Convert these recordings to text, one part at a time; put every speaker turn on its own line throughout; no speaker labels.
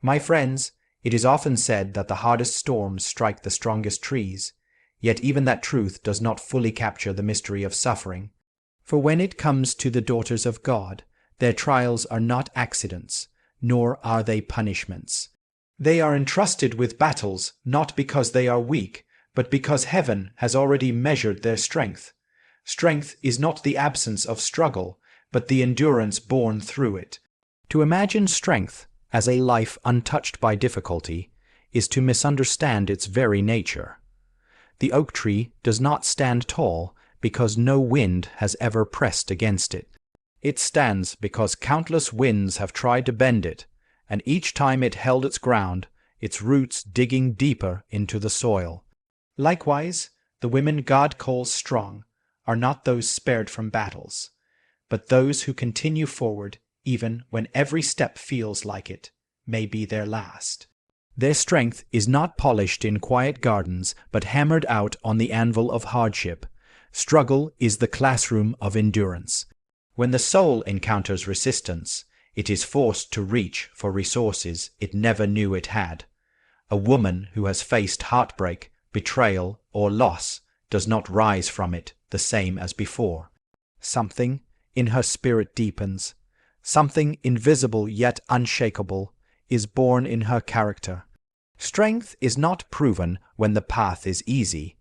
My friends, it is often said that the hardest storms strike the strongest trees, yet even that truth does not fully capture the mystery of suffering. For when it comes to the daughters of God, their trials are not accidents, nor are they punishments. They are entrusted with battles not because they are weak, but because heaven has already measured their strength. Strength is not the absence of struggle, but the endurance born through it. To imagine strength as a life untouched by difficulty is to misunderstand its very nature. The oak tree does not stand tall because no wind has ever pressed against it. It stands because countless winds have tried to bend it, and each time it held its ground, its roots digging deeper into the soil. Likewise, the women God calls strong are not those spared from battles, but those who continue forward even when every step feels like it may be their last. Their strength is not polished in quiet gardens, but hammered out on the anvil of hardship. Struggle is the classroom of endurance. When the soul encounters resistance, it is forced to reach for resources it never knew it had. A woman who has faced heartbreak, betrayal, or loss does not rise from it the same as before. Something in her spirit deepens. Something invisible yet unshakable is born in her character. Strength is not proven when the path is easy.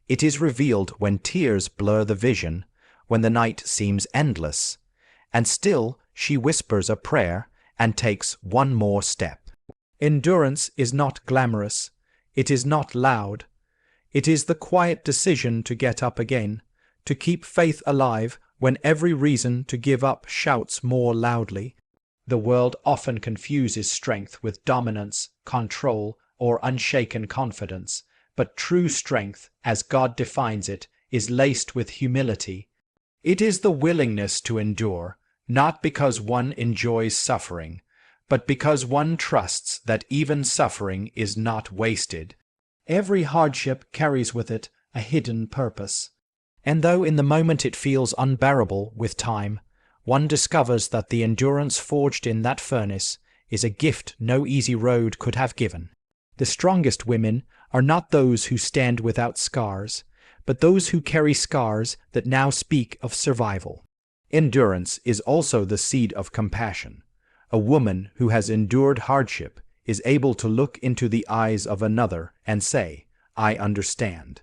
It is revealed when tears blur the vision, when the night seems endless, and still she whispers a prayer and takes one more step. Endurance is not glamorous. It is not loud. It is the quiet decision to get up again, to keep faith alive when every reason to give up shouts more loudly. The world often confuses strength with dominance, control, or unshaken confidence, but true strength, as God defines it, is laced with humility. It is the willingness to endure, not because one enjoys suffering, but because one trusts that even suffering is not wasted. Every hardship carries with it a hidden purpose. And though in the moment it feels unbearable with time, one discovers that the endurance forged in that furnace is a gift no easy road could have given. The strongest women are not those who stand without scars, but those who carry scars that now speak of survival. Endurance is also the seed of compassion. A woman who has endured hardship is able to look into the eyes of another and say, "I understand."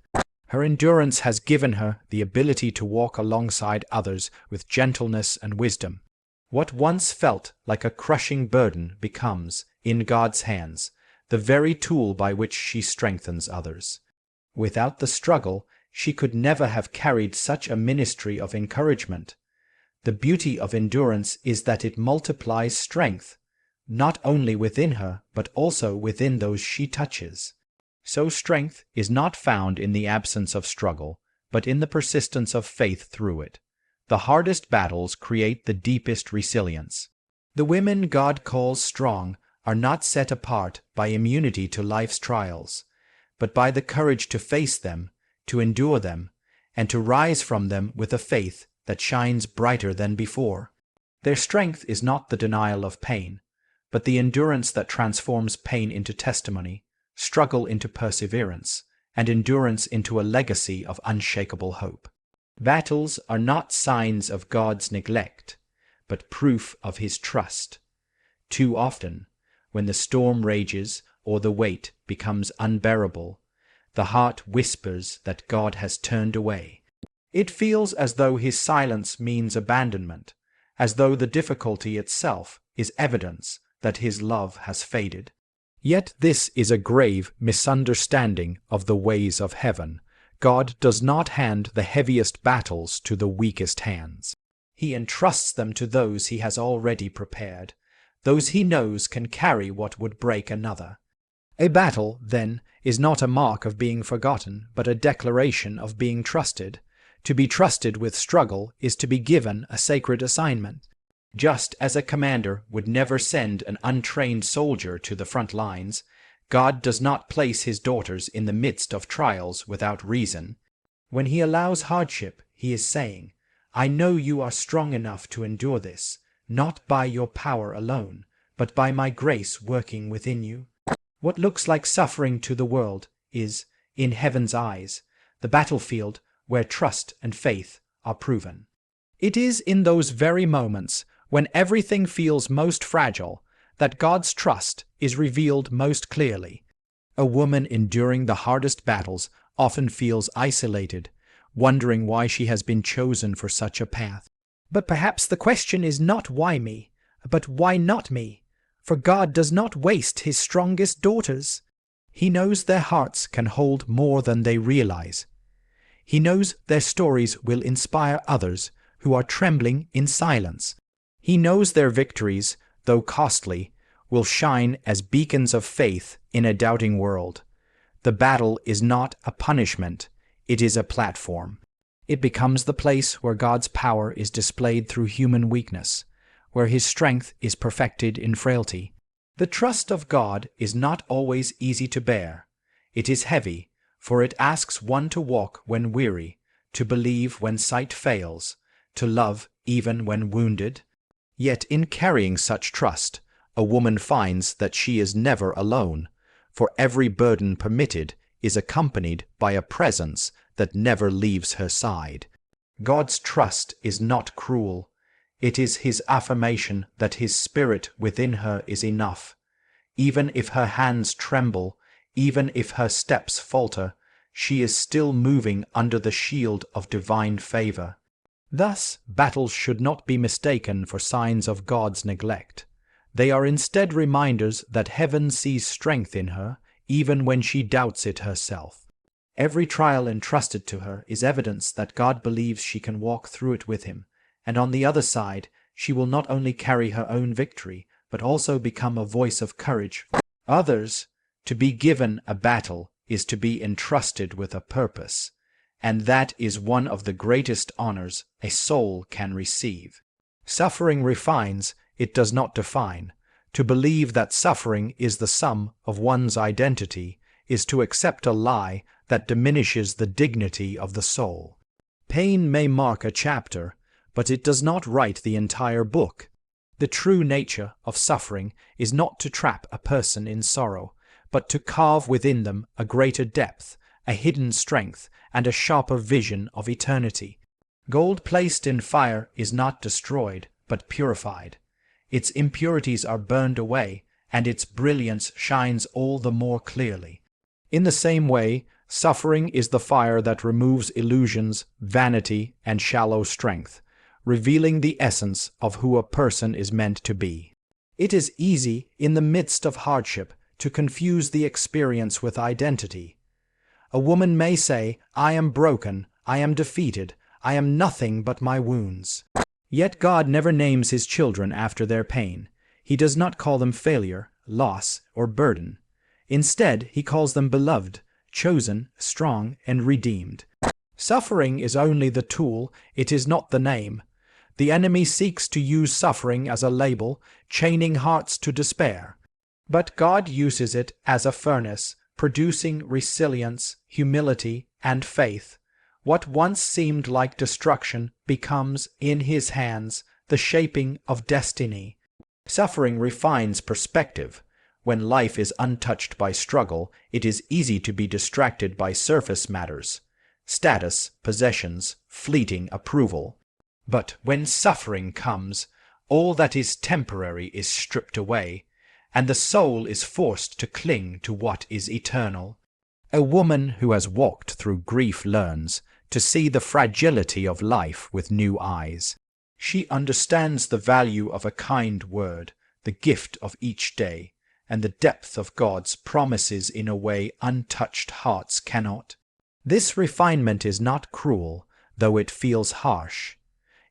Her endurance has given her the ability to walk alongside others with gentleness and wisdom. What once felt like a crushing burden becomes, in God's hands, the very tool by which she strengthens others. Without the struggle, she could never have carried such a ministry of encouragement. The beauty of endurance is that it multiplies strength, not only within her, but also within those she touches. So strength is not found in the absence of struggle, but in the persistence of faith through it. The hardest battles create the deepest resilience. The women God calls strong are not set apart by immunity to life's trials, but by the courage to face them, to endure them, and to rise from them with a faith that shines brighter than before. Their strength is not the denial of pain, but the endurance that transforms pain into testimony, struggle into perseverance, and endurance into a legacy of unshakable hope. Battles are not signs of God's neglect, but proof of His trust. Too often, when the storm rages or the weight becomes unbearable, the heart whispers that God has turned away. It feels as though His silence means abandonment, as though the difficulty itself is evidence that His love has faded. Yet this is a grave misunderstanding of the ways of heaven. God does not hand the heaviest battles to the weakest hands. He entrusts them to those He has already prepared, those He knows can carry what would break another. A battle, then, is not a mark of being forgotten, but a declaration of being trusted. To be trusted with struggle is to be given a sacred assignment. Just as a commander would never send an untrained soldier to the front lines, God does not place His daughters in the midst of trials without reason. When He allows hardship, He is saying, "I know you are strong enough to endure this, not by your power alone, but by my grace working within you. What looks like suffering to the world is, in heaven's eyes, the battlefield where trust and faith are proven. It is in those very moments when everything feels most fragile that God's trust is revealed most clearly. A woman enduring the hardest battles often feels isolated, wondering why she has been chosen for such a path. But perhaps the question is not why me, but why not me? For God does not waste His strongest daughters. He knows their hearts can hold more than they realize. He knows their stories will inspire others who are trembling in silence. He knows their victories, though costly, will shine as beacons of faith in a doubting world. The battle is not a punishment, it is a platform. It becomes the place where God's power is displayed through human weakness, where His strength is perfected in frailty. The trust of God is not always easy to bear. It is heavy, for it asks one to walk when weary, to believe when sight fails, to love even when wounded. Yet in carrying such trust, a woman finds that she is never alone, for every burden permitted is accompanied by a presence that never leaves her side. God's trust is not cruel. It is His affirmation that His Spirit within her is enough. Even if her hands tremble, even if her steps falter, she is still moving under the shield of divine favor. Thus, battles should not be mistaken for signs of God's neglect. They are instead reminders that heaven sees strength in her, even when she doubts it herself. Every trial entrusted to her is evidence that God believes she can walk through it with Him, and on the other side, she will not only carry her own victory, but also become a voice of courage for others. To be given a battle is to be entrusted with a purpose, and that is one of the greatest honors a soul can receive. Suffering refines, it does not define. To believe that suffering is the sum of one's identity is to accept a lie that diminishes the dignity of the soul. Pain may mark a chapter, but it does not write the entire book. The true nature of suffering is not to trap a person in sorrow, but to carve within them a greater depth, a hidden strength, and a sharper vision of eternity. Gold placed in fire is not destroyed, but purified. Its impurities are burned away, and its brilliance shines all the more clearly. In the same way, suffering is the fire that removes illusions, vanity, and shallow strength, revealing the essence of who a person is meant to be. It is easy, in the midst of hardship, to confuse the experience with identity. A woman may say, "I am broken, I am defeated, I am nothing but my wounds." Yet God never names His children after their pain. He does not call them failure, loss, or burden. Instead, He calls them beloved, chosen, strong, and redeemed. Suffering is only the tool, it is not the name. The enemy seeks to use suffering as a label, chaining hearts to despair. But God uses it as a furnace, producing resilience, humility, and faith. What once seemed like destruction becomes, in His hands, the shaping of destiny. Suffering refines perspective. When life is untouched by struggle, it is easy to be distracted by surface matters, status, possessions, fleeting approval. But when suffering comes, all that is temporary is stripped away, and the soul is forced to cling to what is eternal. A woman who has walked through grief learns to see the fragility of life with new eyes. She understands the value of a kind word, the gift of each day, and the depth of God's promises in a way untouched hearts cannot. This refinement is not cruel, though it feels harsh.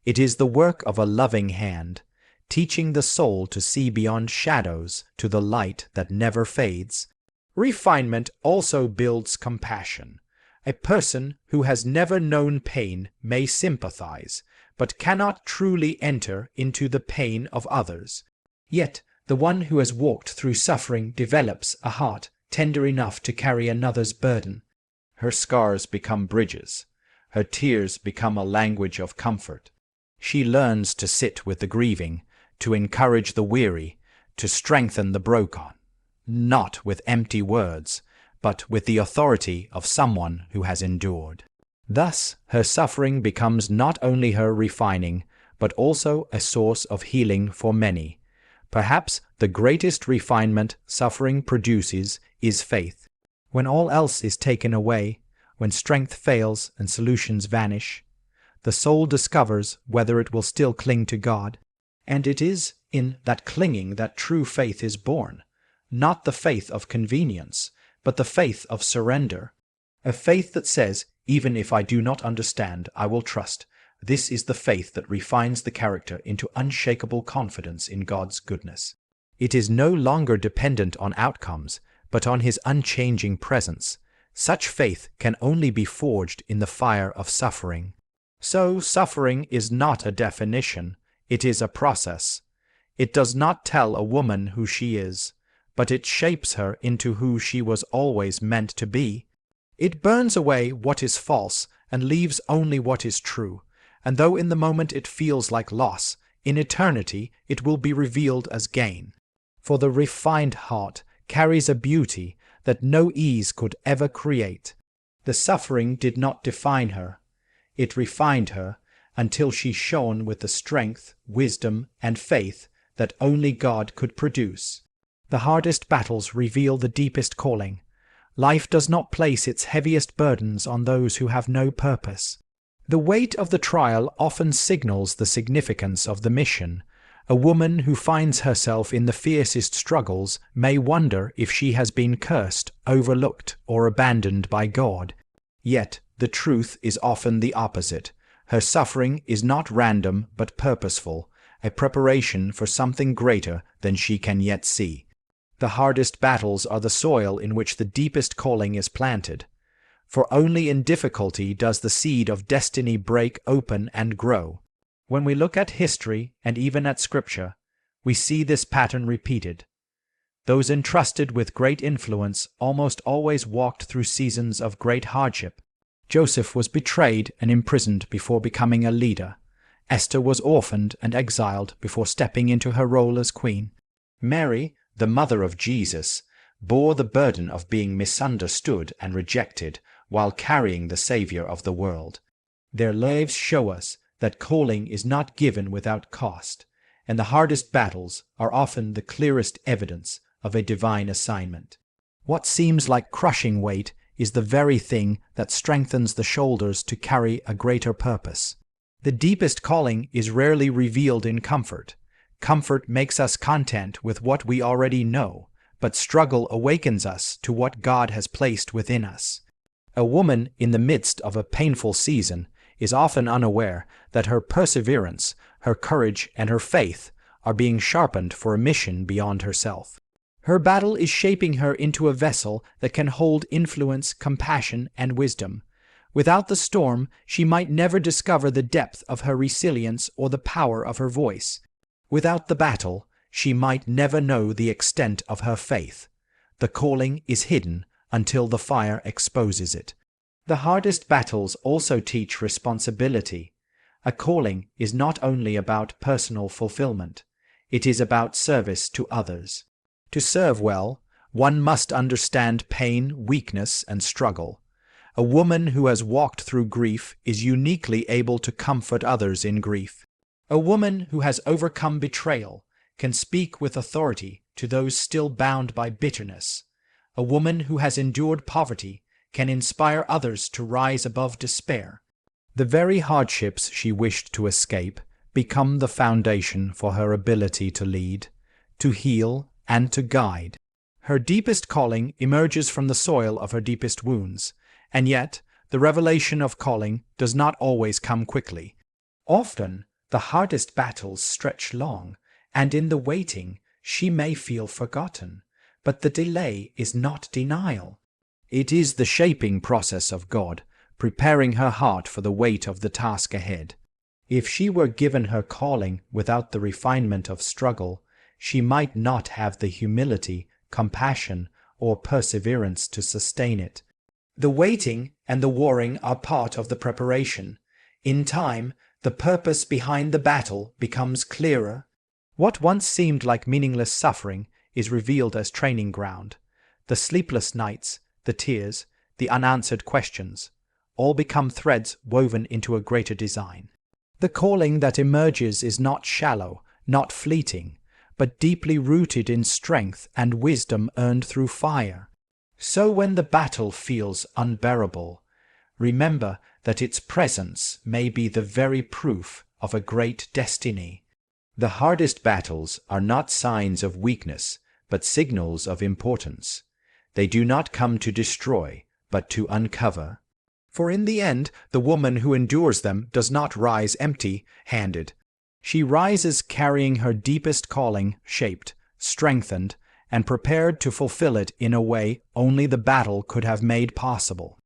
It is the work of a loving hand, teaching the soul to see beyond shadows to the light that never fades. Refinement also builds compassion. A person who has never known pain may sympathize, but cannot truly enter into the pain of others. Yet, the one who has walked through suffering develops a heart tender enough to carry another's burden. Her scars become bridges. Her tears become a language of comfort. She learns to sit with the grieving, to encourage the weary, to strengthen the broken, not with empty words, but with the authority of someone who has endured. Thus, her suffering becomes not only her refining, but also a source of healing for many. Perhaps the greatest refinement suffering produces is faith. When all else is taken away, when strength fails and solutions vanish, the soul discovers whether it will still cling to God, and it is in that clinging that true faith is born, not the faith of convenience, but the faith of surrender, a faith that says, even if I do not understand, I will trust. This is the faith that refines the character into unshakable confidence in God's goodness. It is no longer dependent on outcomes, but on His unchanging presence. Such faith can only be forged in the fire of suffering. So, suffering is not a definition, it is a process. It does not tell a woman who she is, but it shapes her into who she was always meant to be. It burns away what is false and leaves only what is true, and though in the moment it feels like loss, in eternity it will be revealed as gain. For the refined heart carries a beauty that no ease could ever create. The suffering did not define her. It refined her until she shone with the strength, wisdom, and faith that only God could produce. The hardest battles reveal the deepest calling. Life does not place its heaviest burdens on those who have no purpose. The weight of the trial often signals the significance of the mission. A woman who finds herself in the fiercest struggles may wonder if she has been cursed, overlooked, or abandoned by God. Yet, the truth is often the opposite. Her suffering is not random but purposeful, a preparation for something greater than she can yet see. The hardest battles are the soil in which the deepest calling is planted. For only in difficulty does the seed of destiny break open and grow. When we look at history and even at Scripture, we see this pattern repeated. Those entrusted with great influence almost always walked through seasons of great hardship. Joseph was betrayed and imprisoned before becoming a leader. Esther was orphaned and exiled before stepping into her role as queen. Mary, the mother of Jesus, bore the burden of being misunderstood and rejected while carrying the Savior of the world. Their lives show us that calling is not given without cost, and the hardest battles are often the clearest evidence of a divine assignment. What seems like crushing weight is the very thing that strengthens the shoulders to carry a greater purpose. The deepest calling is rarely revealed in comfort. Comfort makes us content with what we already know, but struggle awakens us to what God has placed within us. A woman in the midst of a painful season is often unaware that her perseverance, her courage, and her faith are being sharpened for a mission beyond herself. Her battle is shaping her into a vessel that can hold influence, compassion, and wisdom. Without the storm, she might never discover the depth of her resilience or the power of her voice. Without the battle, she might never know the extent of her faith. The calling is hidden until the fire exposes it. The hardest battles also teach responsibility. A calling is not only about personal fulfillment, it is about service to others. To serve well, one must understand pain, weakness, and struggle. A woman who has walked through grief is uniquely able to comfort others in grief. A woman who has overcome betrayal can speak with authority to those still bound by bitterness. A woman who has endured poverty can inspire others to rise above despair. The very hardships she wished to escape become the foundation for her ability to lead, to heal, and to guide. Her deepest calling emerges from the soil of her deepest wounds, and yet the revelation of calling does not always come quickly. Often, the hardest battles stretch long, and in the waiting, she may feel forgotten. But the delay is not denial. It is the shaping process of God, preparing her heart for the weight of the task ahead. If she were given her calling without the refinement of struggle, she might not have the humility, compassion, or perseverance to sustain it. The waiting and the warring are part of the preparation. In time, the purpose behind the battle becomes clearer. What once seemed like meaningless suffering is revealed as training ground. The sleepless nights, the tears, the unanswered questions, all become threads woven into a greater design. The calling that emerges is not shallow, not fleeting, but deeply rooted in strength and wisdom earned through fire. So when the battle feels unbearable, remember that its presence may be the very proof of a great destiny. The hardest battles are not signs of weakness, but signals of importance. They do not come to destroy, but to uncover. For in the end, the woman who endures them does not rise empty-handed. She rises carrying her deepest calling shaped, strengthened, and prepared to fulfill it in a way only the battle could have made possible.